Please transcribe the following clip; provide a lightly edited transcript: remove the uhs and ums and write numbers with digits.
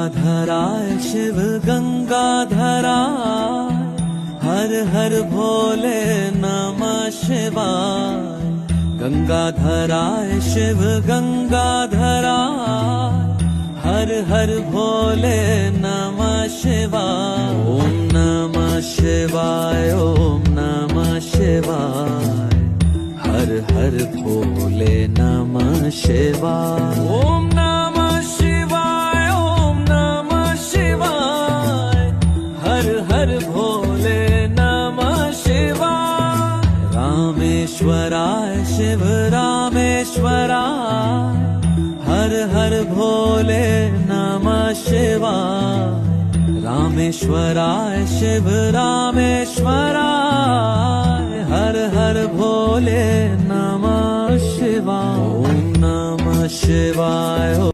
गंगाधराय शिव गंगाधराय, हर हर भोले नमः शिवाय। गंगाधराय शिव गंगाधराय, हर हर भोले नमः शिवाय। ओम नमः शिवाय, ओम नमः शिवाय, हर हर भोले नमः शिवाय। ओम नमः शिवाय, ओम नमः शिवाय, हर हर भोले नमः शिवाय। रामेश्वराय शिव रामेश्वराय, हर हर भोले नमः शिवाय। रामेश्वराय शिव रामेश्वराय, हर हर भोले नमः शिवाय। ओम नमः शिवाय।